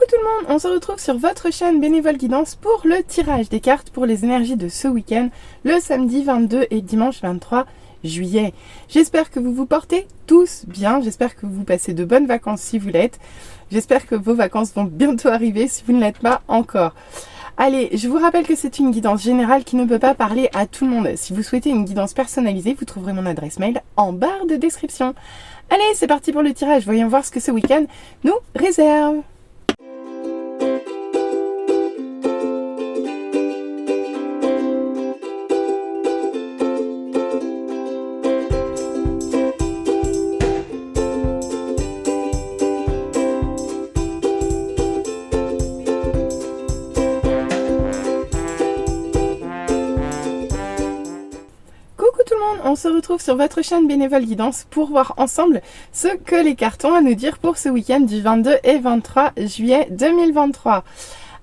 tout le monde, on se retrouve sur votre chaîne Bénévole Guidance pour le tirage des cartes pour les énergies de ce week-end, le samedi 22 et dimanche 23 juillet. J'espère que vous vous portez tous bien, j'espère que vous passez de bonnes vacances si vous l'êtes, j'espère que vos vacances vont bientôt arriver si vous ne l'êtes pas encore. Allez, je vous rappelle que c'est une guidance générale qui ne peut pas parler à tout le monde. Si vous souhaitez une guidance personnalisée, vous trouverez mon adresse mail en barre de description. Allez, c'est parti pour le tirage. Voyons voir ce que ce week-end nous réserve. On se retrouve sur votre chaîne Bénévole Guidance pour voir ensemble ce que les cartes ont à nous dire pour ce week-end du 22 et 23 juillet 2023.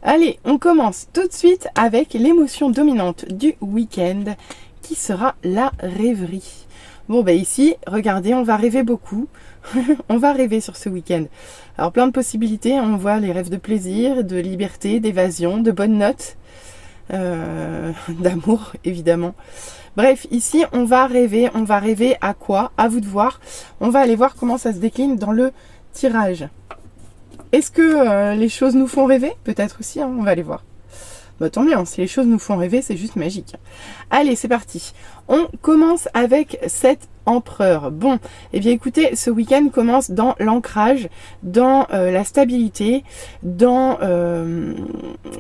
Allez, on commence tout de suite avec l'émotion dominante du week-end qui sera la rêverie. Bon ben ici, regardez, on va rêver beaucoup. On va rêver sur ce week-end. Alors plein de possibilités, on voit les rêves de plaisir, de liberté, d'évasion, de bonnes notes, d'amour évidemment. Bref, ici, on va rêver à quoi? À vous de voir. On va aller voir comment ça se décline dans le tirage. Est-ce que les choses nous font rêver? Peut-être aussi, hein, on va aller voir. Bah, tant mieux, hein, si les choses nous font rêver, c'est juste magique. Allez, c'est parti. On commence avec cet empereur. Bon, eh bien écoutez, ce week-end commence dans l'ancrage, dans la stabilité, dans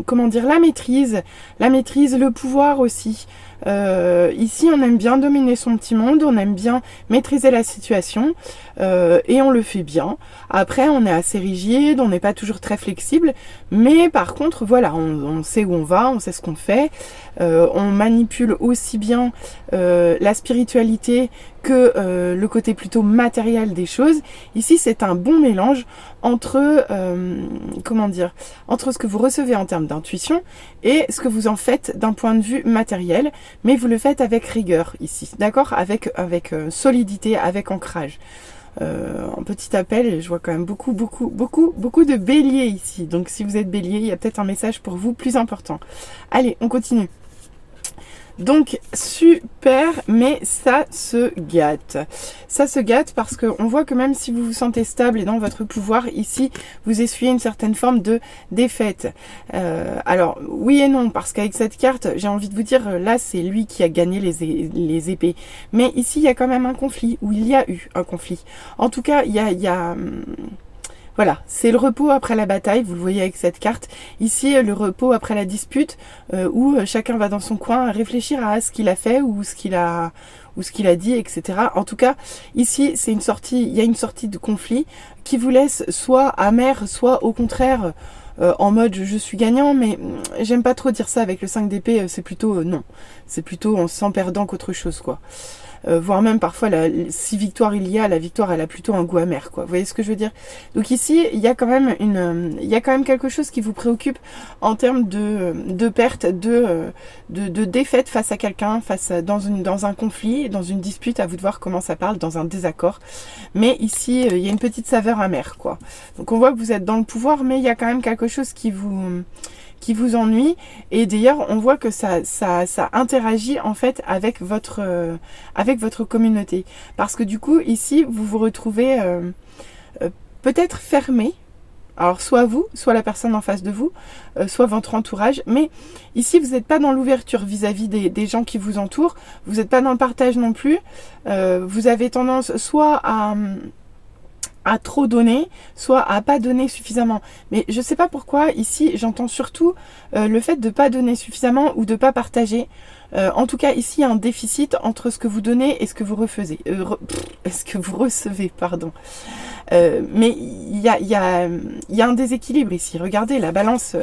comment dire, la maîtrise, le pouvoir aussi. Ici, on aime bien dominer son petit monde, on aime bien maîtriser la situation et on le fait bien. Après, on est assez rigide, on n'est pas toujours très flexible, mais par contre, voilà, on sait où on va, on sait ce qu'on fait, on manipule aussi bien la spiritualité que le côté plutôt matériel des choses. Ici, c'est un bon mélange entre, comment dire, entre ce que vous recevez en termes d'intuition et ce que vous en faites d'un point de vue matériel, mais vous le faites avec rigueur ici, d'accord, avec solidité, avec ancrage. En petit appel, je vois quand même beaucoup de béliers ici. Donc si vous êtes bélier, il y a peut-être un message pour vous plus important. Allez, on continue. Donc super, mais ça se gâte. Ça se gâte parce qu'on voit que même si vous vous sentez stable et dans votre pouvoir, ici, vous essuyez une certaine forme de défaite. Alors oui et non, parce qu'avec cette carte, j'ai envie de vous dire, là c'est lui qui a gagné les épées. Mais ici, il y a quand même un conflit, ou il y a eu un conflit. En tout cas, il y a voilà, c'est le repos après la bataille, vous le voyez avec cette carte. Ici, le repos après la dispute, où chacun va dans son coin réfléchir à ce qu'il a fait ou ce qu'il a dit, etc. En tout cas, ici, c'est une sortie, il y a une sortie de conflit qui vous laisse soit amer, soit au contraire en mode je suis gagnant, mais j'aime pas trop dire ça avec le 5 d'épée, c'est plutôt non. C'est plutôt on se sent perdant qu'autre chose, quoi. Voire même parfois, si victoire il y a, la victoire elle a plutôt un goût amer, quoi. Vous voyez ce que je veux dire? Donc ici, il y a quand même quelque chose qui vous préoccupe en termes de perte, de défaite face à quelqu'un, dans un conflit, dans une dispute, à vous de voir comment ça parle, dans un désaccord. Mais ici, il y a une petite saveur amère, quoi. Donc on voit que vous êtes dans le pouvoir, mais il y a quand même quelque chose qui vous ennuie, et d'ailleurs on voit que ça interagit en fait avec votre communauté, parce que du coup ici vous vous retrouvez peut-être fermé, alors soit vous, soit la personne en face de vous, soit votre entourage, mais ici vous n'êtes pas dans l'ouverture vis-à-vis des gens qui vous entourent, vous n'êtes pas dans le partage non plus, vous avez tendance soit à trop donner, soit à pas donner suffisamment. Mais je sais pas pourquoi, ici, j'entends surtout le fait de pas donner suffisamment ou de pas partager. En tout cas, ici, il y a un déficit entre ce que vous donnez et ce que vous recevez, pardon. Mais il y a un déséquilibre ici. Regardez, la balance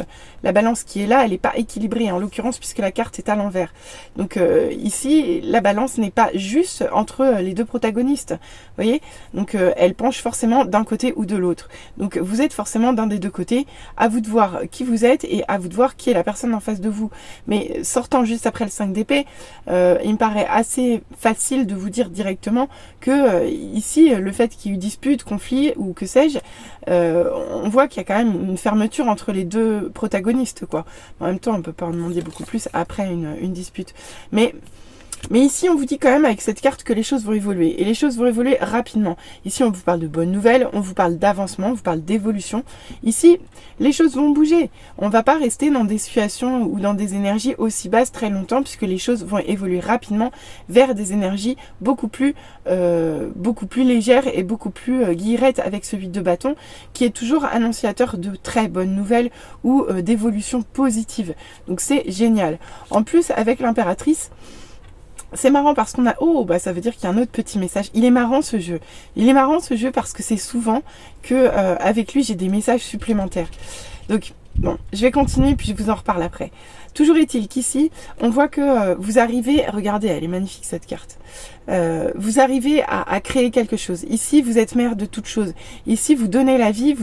qui est là, elle n'est pas équilibrée, en l'occurrence, puisque la carte est à l'envers. Donc ici, la balance n'est pas juste entre les deux protagonistes. Vous voyez? Donc elle penche forcément d'un côté ou de l'autre. Donc vous êtes forcément d'un des deux côtés. À vous de voir qui vous êtes et à vous de voir qui est la personne en face de vous. Mais sortant juste après le 5 d'épée, il me paraît assez facile de vous dire directement que ici, le fait qu'il y ait eu dispute, conflit ou que sais-je, on voit qu'il y a quand même une fermeture entre les deux protagonistes, quoi. En même temps, on peut pas en demander beaucoup plus après une dispute. Mais ici, on vous dit quand même avec cette carte que les choses vont évoluer. Et les choses vont évoluer rapidement. Ici, on vous parle de bonnes nouvelles, on vous parle d'avancement, on vous parle d'évolution. Ici, les choses vont bouger. On ne va pas rester dans des situations ou dans des énergies aussi basses très longtemps, puisque les choses vont évoluer rapidement vers des énergies beaucoup plus légères et beaucoup plus guillerettes avec ce 8 de bâton, qui est toujours annonciateur de très bonnes nouvelles ou d'évolution positive. Donc c'est génial. En plus, avec l'impératrice, c'est marrant parce qu'on a... Oh, bah ça veut dire qu'il y a un autre petit message. Il est marrant ce jeu. Il est marrant ce jeu parce que c'est souvent que avec lui, j'ai des messages supplémentaires. Donc, bon, je vais continuer puis je vous en reparle après. Toujours est-il qu'ici, on voit que vous arrivez... Regardez, elle est magnifique cette carte. Vous arrivez à créer quelque chose. Ici, vous êtes mère de toute chose. Ici, vous donnez la vie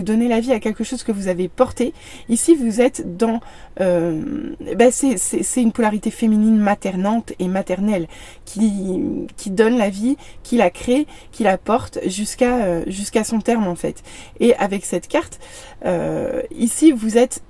à quelque chose que vous avez porté. Ici, vous êtes dans... c'est une polarité féminine maternante et maternelle qui donne la vie, qui la crée, qui la porte jusqu'à son terme en fait. Et avec cette carte, ici, vous êtes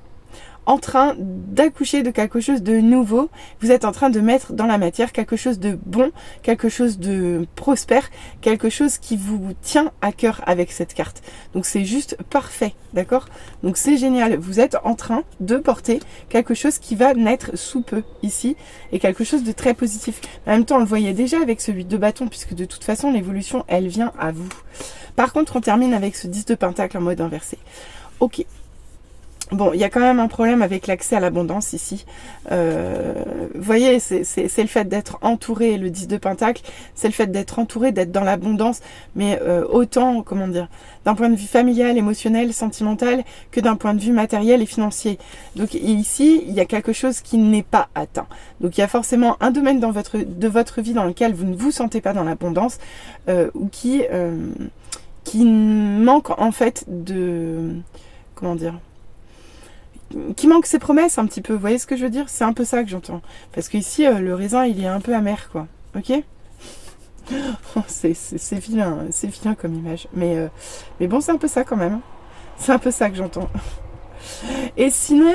en train d'accoucher de quelque chose de nouveau, vous êtes en train de mettre dans la matière quelque chose de bon, quelque chose de prospère, quelque chose qui vous tient à cœur avec cette carte. Donc c'est juste parfait, d'accord? Donc c'est génial, vous êtes en train de porter quelque chose qui va naître sous peu ici, et quelque chose de très positif. En même temps, on le voyait déjà avec ce 8 de bâton, puisque de toute façon, l'évolution, elle vient à vous. Par contre, on termine avec ce 10 de pentacle en mode inversé. Ok. Bon, il y a quand même un problème avec l'accès à l'abondance ici. Vous voyez, c'est le fait d'être entouré, le 10 de pentacle, c'est le fait d'être entouré, d'être dans l'abondance, mais autant, comment dire, d'un point de vue familial, émotionnel, sentimental, que d'un point de vue matériel et financier. Donc ici, il y a quelque chose qui n'est pas atteint. Donc il y a forcément un domaine de votre vie dans lequel vous ne vous sentez pas dans l'abondance, ou qui manque en fait de... Comment dire ? Qui manque ses promesses un petit peu, vous voyez ce que je veux dire? C'est un peu ça que j'entends. Parce qu'ici, le raisin, il est un peu amer, quoi. Ok? C'est vilain comme image. Mais bon, c'est un peu ça quand même. C'est un peu ça que j'entends. Et sinon,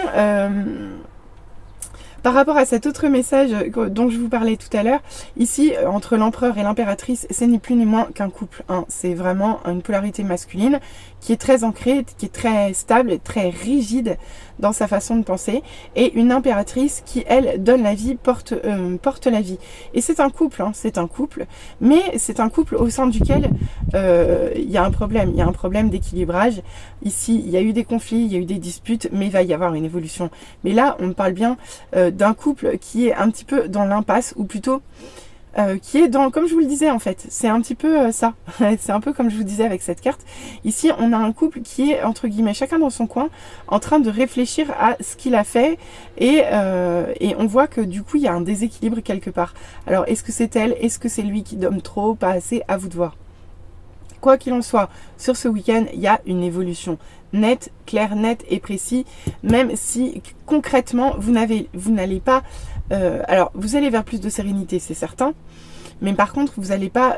par rapport à cet autre message dont je vous parlais tout à l'heure, ici, entre l'empereur et l'impératrice, c'est ni plus ni moins qu'un couple. Hein. C'est vraiment une polarité masculine qui est très ancrée, qui est très stable, très rigide dans sa façon de penser, et une impératrice qui, elle, donne la vie, porte la vie. Et c'est un couple, hein, c'est un couple, mais c'est un couple au sein duquel il y a un problème d'équilibrage. Ici, il y a eu des conflits, il y a eu des disputes, mais il va y avoir une évolution. Mais là, on parle bien d'un couple qui est un petit peu dans l'impasse, ou plutôt qui est dans, comme je vous le disais en fait, c'est un petit peu ça, c'est un peu comme je vous disais avec cette carte. Ici, on a un couple qui est, entre guillemets, chacun dans son coin, en train de réfléchir à ce qu'il a fait, et on voit que du coup, il y a un déséquilibre quelque part. Alors, est-ce que c'est elle, est-ce que c'est lui qui donne trop, pas assez, à vous de voir. Quoi qu'il en soit, sur ce week-end, il y a une évolution nette, claire, nette et précis, même si concrètement, vous n'allez pas... alors, vous allez vers plus de sérénité, c'est certain, mais par contre, vous n'allez pas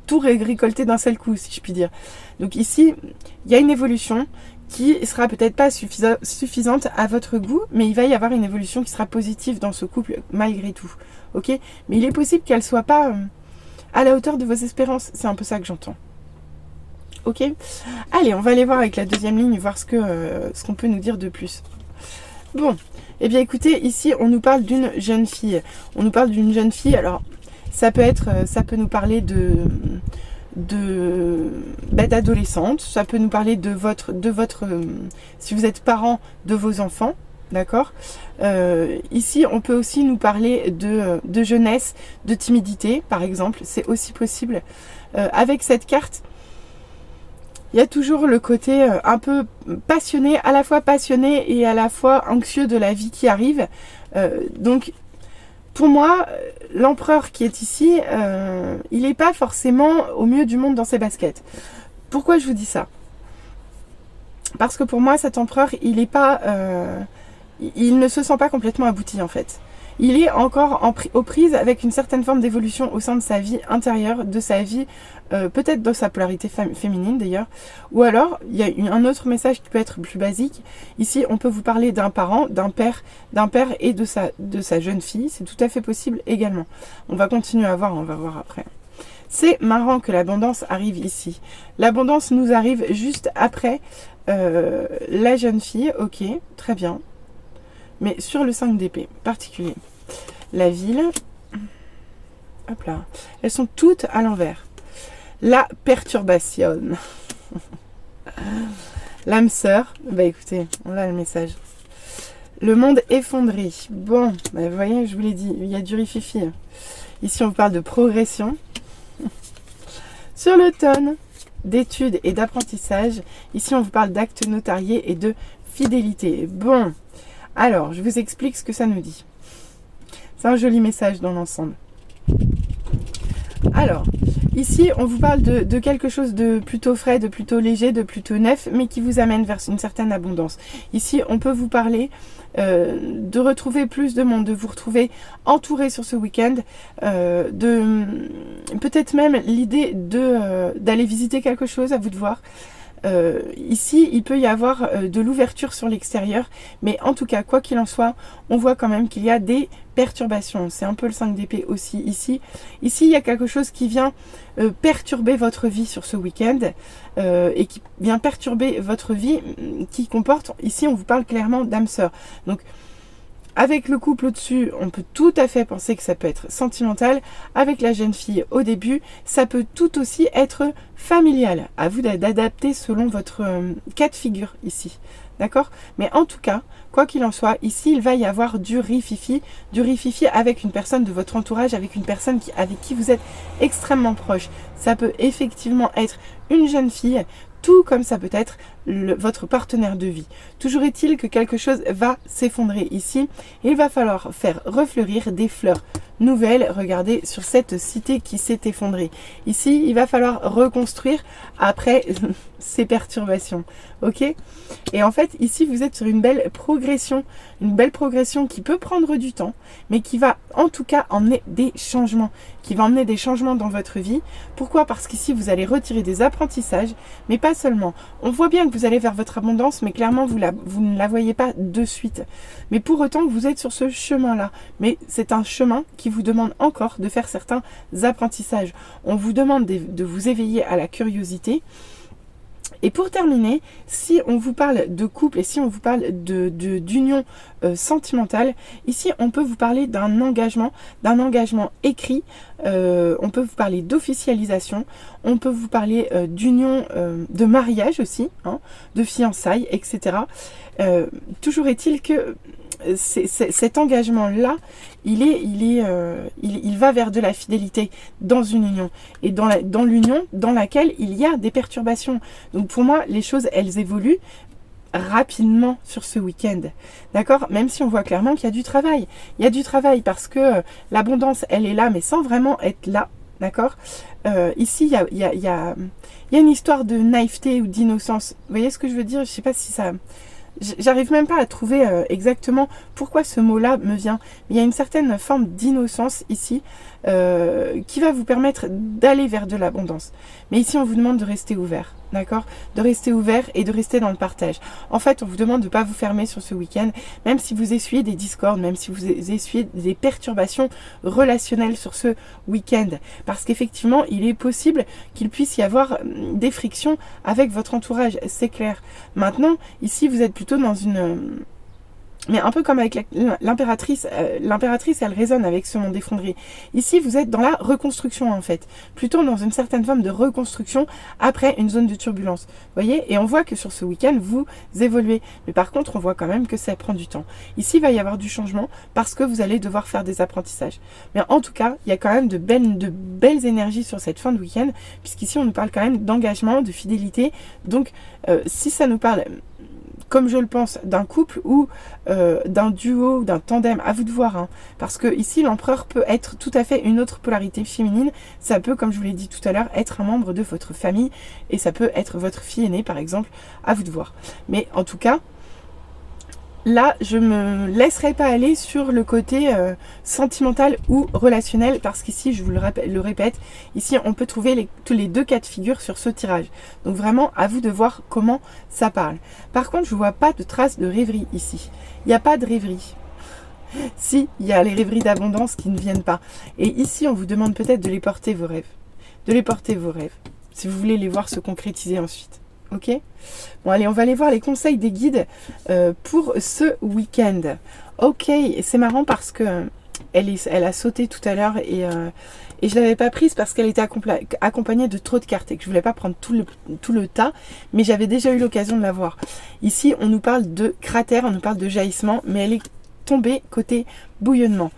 tout récolter d'un seul coup, si je puis dire. Donc ici, il y a une évolution qui sera peut-être pas suffisante à votre goût, mais il va y avoir une évolution qui sera positive dans ce couple, malgré tout. Ok? Mais il est possible qu'elle soit pas à la hauteur de vos espérances, c'est un peu ça que j'entends. Ok, allez, on va aller voir avec la deuxième ligne, voir ce qu'on peut nous dire de plus. Bon, eh bien écoutez, ici on nous parle d'une jeune fille. On nous parle d'une jeune fille, alors ça peut nous parler d'adolescente, ça peut nous parler de votre si vous êtes parent de vos enfants, d'accord. Ici on peut aussi nous parler de jeunesse, de timidité par exemple, c'est aussi possible. Avec cette carte, il y a toujours le côté un peu passionné, à la fois passionné et à la fois anxieux de la vie qui arrive. Donc, pour moi, l'empereur qui est ici, il n'est pas forcément au mieux du monde dans ses baskets. Pourquoi je vous dis ça? Parce que pour moi, cet empereur, il ne se sent pas complètement abouti en fait. il est encore aux prises avec une certaine forme d'évolution au sein de sa vie intérieure, de sa vie, peut-être dans sa polarité féminine d'ailleurs. Ou alors, il y a un autre message qui peut être plus basique. Ici, on peut vous parler d'un parent, d'un père et de sa jeune fille. C'est tout à fait possible également. On va continuer à voir, on va voir après. C'est marrant que l'abondance arrive ici. L'abondance nous arrive juste après la jeune fille. Ok, très bien. Mais sur le 5 d'épée, particulier. La ville, hop là, elles sont toutes à l'envers. La perturbation. L'âme sœur, bah écoutez, on a le message. Le monde effondré. Bon, bah vous voyez, je vous l'ai dit, il y a du rififi. Ici, on parle de progression. Sur l'automne, d'études et d'apprentissage. Ici, on vous parle d'actes notariés et de fidélité. Bon. Alors, je vous explique ce que ça nous dit. C'est un joli message dans l'ensemble. Alors, ici, on vous parle de quelque chose de plutôt frais, de plutôt léger, de plutôt neuf, mais qui vous amène vers une certaine abondance. Ici, on peut vous parler de retrouver plus de monde, de vous retrouver entouré sur ce week-end, de peut-être même l'idée d'aller visiter quelque chose, à vous de voir. Ici, il peut y avoir de l'ouverture sur l'extérieur, mais en tout cas, quoi qu'il en soit, on voit quand même qu'il y a des perturbations. C'est un peu le 5 d'épée aussi ici. Ici, il y a quelque chose qui vient perturber votre vie sur ce week-end et qui vient perturber votre vie, qui comporte, ici, on vous parle clairement d'âme sœur. Donc, avec le couple au-dessus, on peut tout à fait penser que ça peut être sentimental. Avec la jeune fille au début, ça peut tout aussi être familial. À vous d'adapter selon votre cas de figure ici. D'accord? Mais en tout cas, quoi qu'il en soit, ici, il va y avoir du rififi avec une personne de votre entourage, avec une personne avec qui vous êtes extrêmement proche. Ça peut effectivement être une jeune fille, tout comme ça peut être votre partenaire de vie. Toujours est-il que quelque chose va s'effondrer ici. Il va falloir faire refleurir des fleurs nouvelles. Regardez sur cette cité qui s'est effondrée. Ici, il va falloir reconstruire après ces perturbations. Ok? Et en fait, ici, vous êtes sur une belle progression qui peut prendre du temps, mais qui va en tout cas emmener des changements, dans votre vie. Pourquoi? Parce qu'ici, vous allez retirer des apprentissages, mais pas seulement. On voit bien que vous allez vers votre abondance, mais clairement, vous ne la voyez pas de suite. Mais pour autant, vous êtes sur ce chemin-là. Mais c'est un chemin qui vous demande encore de faire certains apprentissages. On vous demande de vous éveiller à la curiosité. Et pour terminer, si on vous parle de couple et si on vous parle d'union sentimentale, ici on peut vous parler d'un engagement écrit, on peut vous parler d'officialisation, on peut vous parler d'union, de mariage aussi, hein, de fiançailles, etc. Toujours est-il que cet engagement-là, il va vers de la fidélité dans une union. Et dans l'union dans laquelle il y a des perturbations. Donc pour moi, les choses, elles évoluent rapidement sur ce week-end. D'accord? Même si on voit clairement qu'il y a du travail. Il y a du travail parce que l'abondance, elle est là, mais sans vraiment être là. D'accord? Ici, il y a une histoire de naïveté ou d'innocence. Vous voyez ce que je veux dire? Je ne sais pas si ça... J'arrive même pas à trouver exactement pourquoi ce mot-là me vient. Il y a une certaine forme d'innocence ici qui va vous permettre d'aller vers de l'abondance. Mais ici, on vous demande de rester ouvert, d'accord? De rester ouvert et de rester dans le partage. En fait, on vous demande de ne pas vous fermer sur ce week-end, même si vous essuyez des discordes, même si vous essuyez des perturbations relationnelles sur ce week-end. Parce qu'effectivement, il est possible qu'il puisse y avoir des frictions avec votre entourage, c'est clair. Maintenant, ici, vous êtes plutôt dans une... Mais un peu comme avec l'impératrice, l'impératrice, elle résonne avec ce monde effondré. Ici, vous êtes dans la reconstruction, en fait. Plutôt dans une certaine forme de reconstruction après une zone de turbulence. Vous voyez? Et on voit que sur ce week-end, vous évoluez. Mais par contre, on voit quand même que ça prend du temps. Ici, il va y avoir du changement parce que vous allez devoir faire des apprentissages. Mais en tout cas, il y a quand même de belles énergies sur cette fin de week-end, puisqu'ici, on nous parle quand même d'engagement, de fidélité. Donc, si ça nous parle... comme je le pense, d'un couple ou d'un duo, d'un tandem, à vous de voir. Hein. Parce que ici, l'empereur peut être tout à fait une autre polarité féminine. Ça peut, comme je vous l'ai dit tout à l'heure, être un membre de votre famille. Et ça peut être votre fille aînée, par exemple, à vous de voir. Mais en tout cas, là, je me laisserai pas aller sur le côté sentimental ou relationnel, parce qu'ici, je vous le répète, ici, on peut trouver tous les deux cas de figure sur ce tirage. Donc vraiment, à vous de voir comment ça parle. Par contre, je vois pas de traces de rêverie ici. Il n'y a pas de rêverie. Si, il y a les rêveries d'abondance qui ne viennent pas. Et ici, on vous demande peut-être de les porter vos rêves. De les porter vos rêves. Si vous voulez les voir se concrétiser ensuite. Ok? Bon, allez, on va aller voir les conseils des guides pour ce week-end. Ok, c'est marrant parce que elle a sauté tout à l'heure et je ne l'avais pas prise parce qu'elle était accompagnée de trop de cartes et que je ne voulais pas prendre tout le tas, mais j'avais déjà eu l'occasion de la voir. Ici, on nous parle de cratère, on nous parle de jaillissement, mais elle est tombée côté bouillonnement.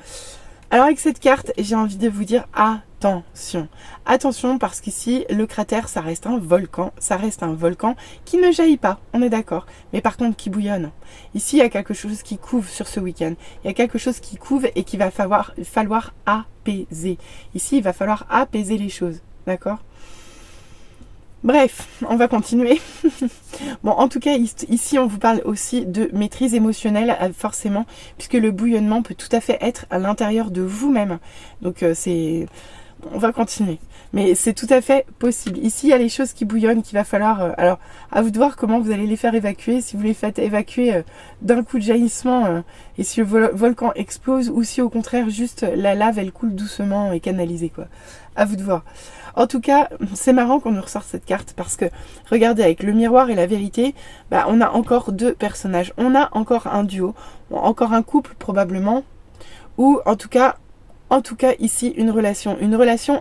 Alors avec cette carte, j'ai envie de vous dire attention. Attention parce qu'ici, le cratère, ça reste un volcan. Ça reste un volcan qui ne jaillit pas, on est d'accord. Mais par contre, qui bouillonne. Ici, il y a quelque chose qui couve sur ce week-end. Il y a quelque chose qui couve et qu'il va falloir apaiser. Ici, il va falloir apaiser les choses, d'accord ? Bref, on va continuer. Bon, en tout cas, ici, on vous parle aussi de maîtrise émotionnelle, forcément, puisque le bouillonnement peut tout à fait être à l'intérieur de vous-même. Donc, on va continuer. Mais c'est tout à fait possible. Ici, il y a les choses qui bouillonnent, qu'il va falloir... alors, à vous de voir comment vous allez les faire évacuer. Si vous les faites évacuer d'un coup de jaillissement, et si le volcan explose, ou si au contraire, juste la lave, elle coule doucement et canalisée, quoi. À vous de voir. En tout cas, c'est marrant qu'on nous ressorte cette carte parce que, regardez, avec le miroir et la vérité, bah, on a encore deux personnages. On a encore un duo, encore un couple probablement, ou en tout cas ici une relation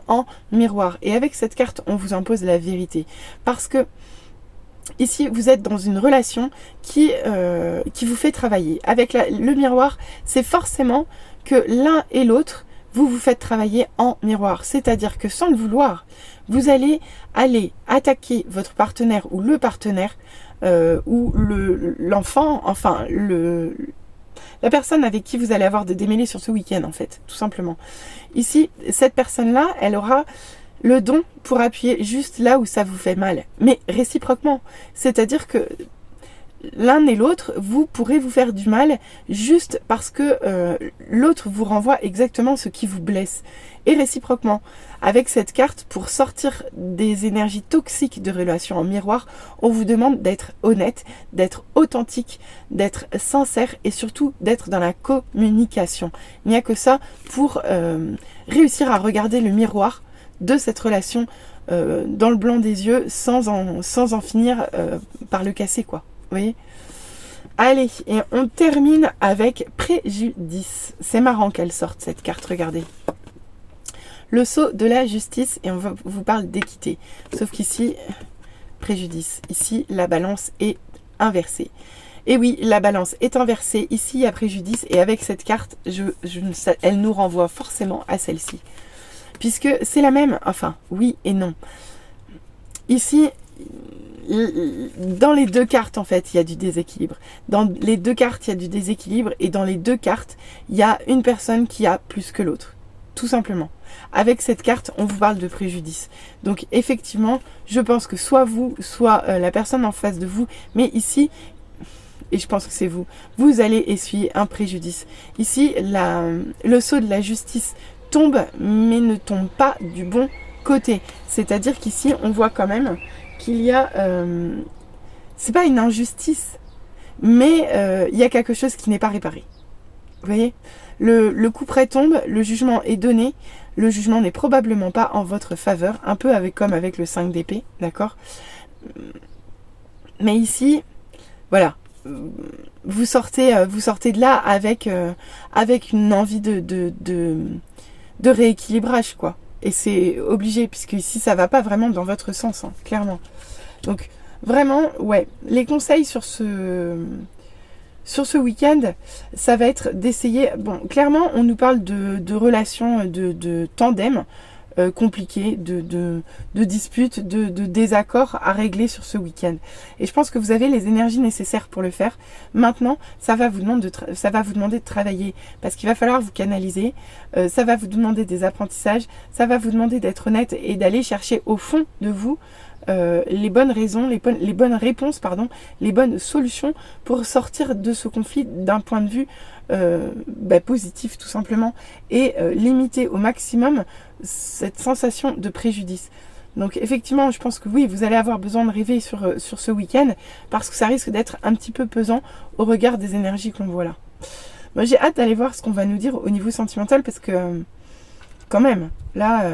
en miroir. Et avec cette carte, on vous impose la vérité. Parce que ici, vous êtes dans une relation qui vous fait travailler. Avec le miroir, c'est forcément que l'un et l'autre, vous faites travailler en miroir. C'est-à-dire que sans le vouloir, vous allez aller attaquer votre partenaire ou le partenaire ou l'enfant, enfin la personne avec qui vous allez avoir des démêlés sur ce week-end en fait, tout simplement. Ici, cette personne-là, elle aura le don pour appuyer juste là où ça vous fait mal, mais réciproquement. C'est-à-dire que l'un et l'autre, vous pourrez vous faire du mal juste parce que l'autre vous renvoie exactement ce qui vous blesse. Et réciproquement, avec cette carte, pour sortir des énergies toxiques de relation en miroir, on vous demande d'être honnête, d'être authentique, d'être sincère et surtout d'être dans la communication. Il n'y a que ça pour réussir à regarder le miroir de cette relation dans le blanc des yeux sans en finir par le casser, quoi. Vous voyez ? Allez, et on termine avec préjudice. C'est marrant qu'elle sorte cette carte, regardez. Le sceau de la justice, et on vous parle d'équité. Sauf qu'ici, préjudice. Ici, la balance est inversée. Et oui, la balance est inversée. Ici, il y a préjudice. Et avec cette carte, elle nous renvoie forcément à celle-ci. Puisque c'est la même. Enfin, oui et non. Ici, dans les deux cartes, en fait, il y a du déséquilibre. Dans les deux cartes, il y a du déséquilibre. Et dans les deux cartes, il y a une personne qui a plus que l'autre. Tout simplement. Avec cette carte, on vous parle de préjudice. Donc, effectivement, je pense que soit vous, soit la personne en face de vous. Mais ici, et je pense que c'est vous, vous allez essuyer un préjudice. Ici, le sceau de la justice tombe, mais ne tombe pas du bon côté. C'est-à-dire qu'ici, on voit quand même qu'il y a... c'est pas une injustice, mais il y a quelque chose qui n'est pas réparé. Vous voyez ? Le coup près tombe, le jugement est donné, le jugement n'est probablement pas en votre faveur, un peu comme avec le 5 d'épée, d'accord ? Mais ici, voilà, vous sortez de là avec une envie de rééquilibrage, quoi. Et c'est obligé, puisque ici, ça va pas vraiment dans votre sens, hein, clairement. Donc, vraiment, ouais, les conseils sur ce week-end, ça va être d'essayer... Bon, clairement, on nous parle de relations, de tandem compliquées, de disputes, de désaccords à régler sur ce week-end. Et je pense que vous avez les énergies nécessaires pour le faire. Maintenant, ça va vous demander de travailler, parce qu'il va falloir vous canaliser. Ça va vous demander des apprentissages. Ça va vous demander d'être honnête et d'aller chercher au fond de vous les bonnes raisons, les bonnes réponses, pardon, les bonnes solutions pour sortir de ce conflit d'un point de vue positif tout simplement et limiter au maximum cette sensation de préjudice. Donc effectivement, je pense que oui, vous allez avoir besoin de rêver sur ce week-end parce que ça risque d'être un petit peu pesant au regard des énergies qu'on voit là. Moi, j'ai hâte d'aller voir ce qu'on va nous dire au niveau sentimental parce que quand même, là,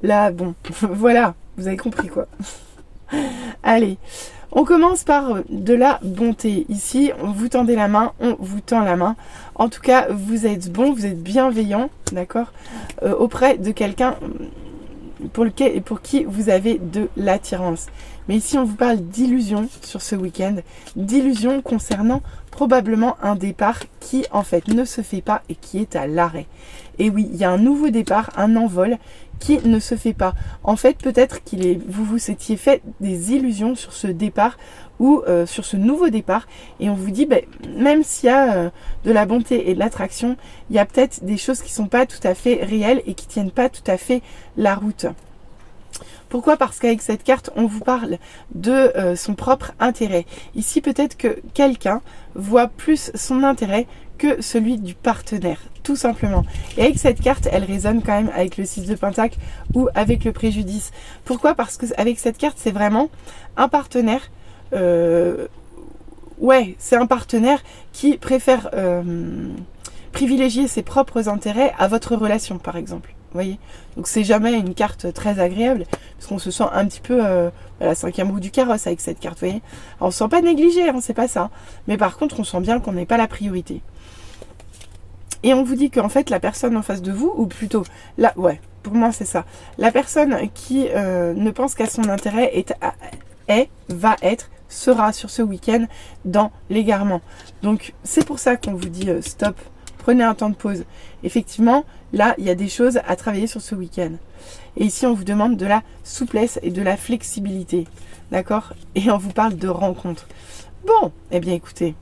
là, bon, voilà, vous avez compris quoi. Allez, on commence par de la bonté. Ici, on vous tendez la main, on vous tend la main. En tout cas, vous êtes bon, vous êtes bienveillant, d'accord, auprès de quelqu'un pour qui vous avez de l'attirance. Mais ici, on vous parle d'illusion sur ce week-end, d'illusion concernant probablement un départ qui, en fait, ne se fait pas et qui est à l'arrêt. Et oui, il y a un nouveau départ, un envol qui ne se fait pas. En fait, peut-être vous vous étiez fait des illusions sur ce départ ou sur ce nouveau départ et on vous dit, même s'il y a de la bonté et de l'attraction, il y a peut-être des choses qui ne sont pas tout à fait réelles et qui ne tiennent pas tout à fait la route. Pourquoi ? Parce qu'avec cette carte, on vous parle de son propre intérêt. Ici, peut-être que quelqu'un voit plus son intérêt que celui du partenaire, tout simplement. Et avec cette carte, elle résonne quand même avec le 6 de Pentacle ou avec le préjudice. Pourquoi ? Parce qu'avec cette carte, c'est vraiment un partenaire... c'est un partenaire qui préfère privilégier ses propres intérêts à votre relation, par exemple. Vous voyez ? Donc c'est jamais une carte très agréable, parce qu'on se sent un petit peu à la cinquième roue du carrosse avec cette carte, vous voyez ? Alors, on se sent pas négligé, hein, c'est pas ça. Mais par contre, on sent bien qu'on n'est pas la priorité. Et on vous dit qu'en fait, la personne en face de vous, ou plutôt, pour moi c'est ça, la personne qui ne pense qu'à son intérêt sera sur ce week-end dans l'égarement. Donc c'est pour ça qu'on vous dit stop, prenez un temps de pause. Effectivement, là, il y a des choses à travailler sur ce week-end. Et ici, on vous demande de la souplesse et de la flexibilité. D'accord ? Et on vous parle de rencontres. Bon, eh bien écoutez.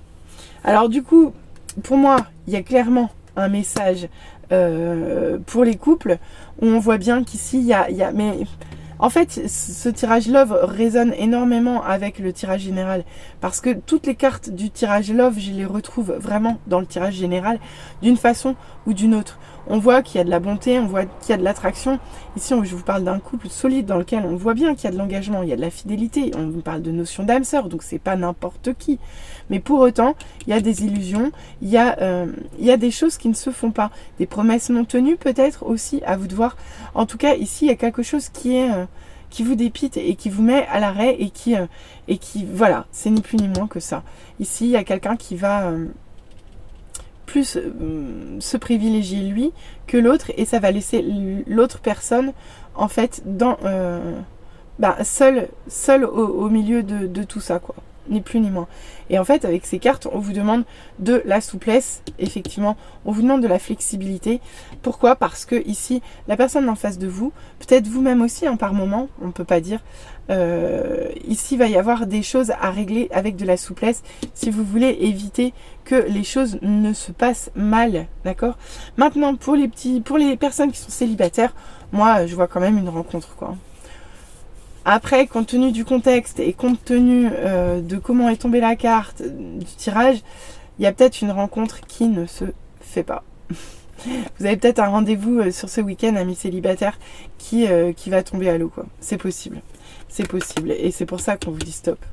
Alors du coup, pour moi, il y a clairement un message pour les couples où on voit bien qu'ici, il y a mais en fait, ce tirage Love résonne énormément avec le tirage général parce que toutes les cartes du tirage Love, je les retrouve vraiment dans le tirage général d'une façon ou d'une autre. On voit qu'il y a de la bonté, on voit qu'il y a de l'attraction. Ici, je vous parle d'un couple solide dans lequel on voit bien qu'il y a de l'engagement, il y a de la fidélité. On vous parle de notion d'âme sœur, donc c'est pas n'importe qui. Mais pour autant, il y a des illusions, il y a des choses qui ne se font pas. Des promesses non tenues peut-être aussi, à vous de voir. En tout cas, ici, il y a quelque chose qui vous dépite et qui vous met à l'arrêt et qui voilà, c'est ni plus ni moins que ça. Ici, il y a quelqu'un qui va plus se privilégier lui que l'autre et ça va laisser l'autre personne en fait dans seul au milieu de tout ça, quoi. Ni plus ni moins. Et en fait, avec ces cartes, on vous demande de la souplesse, effectivement, on vous demande de la flexibilité. Pourquoi ? Parce que ici, la personne en face de vous, peut-être vous-même aussi, hein, par moment, on ne peut pas dire, ici, il va y avoir des choses à régler avec de la souplesse, si vous voulez éviter que les choses ne se passent mal, d'accord ? Maintenant, pour les personnes qui sont célibataires, moi, je vois quand même une rencontre, quoi. Après, compte tenu du contexte et compte tenu de comment est tombée la carte du tirage, il y a peut-être une rencontre qui ne se fait pas. Vous avez peut-être un rendez-vous sur ce week-end, ami célibataire, qui va tomber à l'eau, quoi. C'est possible. C'est possible. Et c'est pour ça qu'on vous dit stop.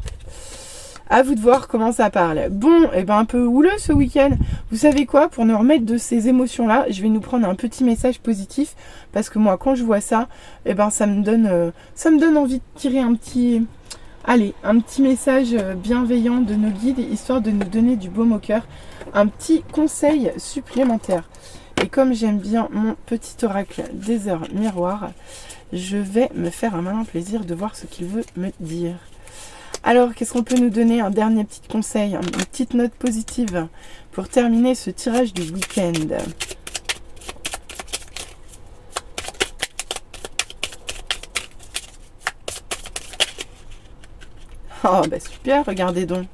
À vous de voir comment ça parle. Bon, et un peu houleux ce week-end. Vous savez quoi ? Pour nous remettre de ces émotions-là, je vais nous prendre un petit message positif. Parce que moi, quand je vois ça, ça me donne envie de tirer un petit message bienveillant de nos guides, histoire de nous donner du baume au cœur. Un petit conseil supplémentaire. Et comme j'aime bien mon petit oracle des heures miroirs, je vais me faire un malin plaisir de voir ce qu'il veut me dire. Alors, qu'est-ce qu'on peut nous donner ? Un dernier petit conseil, une petite note positive pour terminer ce tirage du week-end. Oh, super, regardez donc.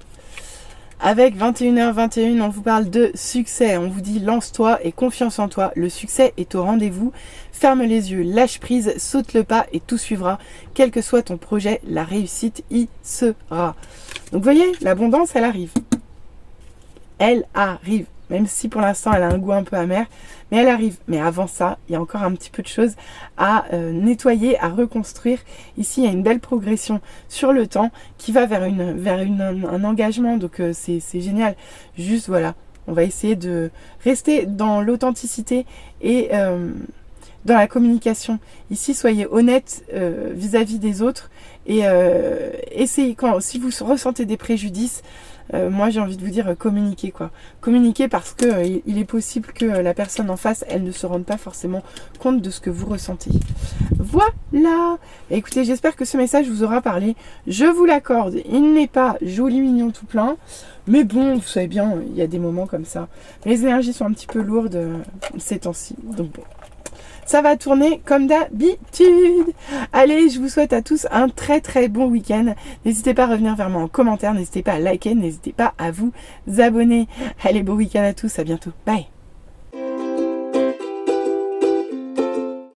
Avec 21h21, on vous parle de succès. On vous dit lance-toi et confiance en toi. Le succès est au rendez-vous. Ferme les yeux, lâche prise, saute le pas et tout suivra. Quel que soit ton projet, la réussite y sera. Donc vous voyez, l'abondance, elle arrive. Elle arrive. Même si pour l'instant elle a un goût un peu amer, mais elle arrive. Mais avant ça, il y a encore un petit peu de choses à nettoyer, à reconstruire. Ici, il y a une belle progression sur le temps qui va vers un engagement, donc c'est génial. Juste voilà, on va essayer de rester dans l'authenticité et dans la communication. Ici, soyez honnête vis-à-vis des autres et essayez, si vous ressentez des préjudices, moi j'ai envie de vous dire communiquer quoi. Communiquer parce que il est possible que la personne en face, elle ne se rende pas forcément compte de ce que vous ressentez. Voilà. Écoutez, j'espère que ce message vous aura parlé. Je vous l'accorde, il n'est pas joli, mignon, tout plein. Mais bon, vous savez bien, il y a des moments comme ça. Les énergies sont un petit peu lourdes ces temps-ci. Donc bon. Ça va tourner comme d'habitude. Allez, je vous souhaite à tous un très très bon week-end. N'hésitez pas à revenir vers moi en commentaire, n'hésitez pas à liker, n'hésitez pas à vous abonner. Allez, bon week-end à tous, à bientôt. Bye.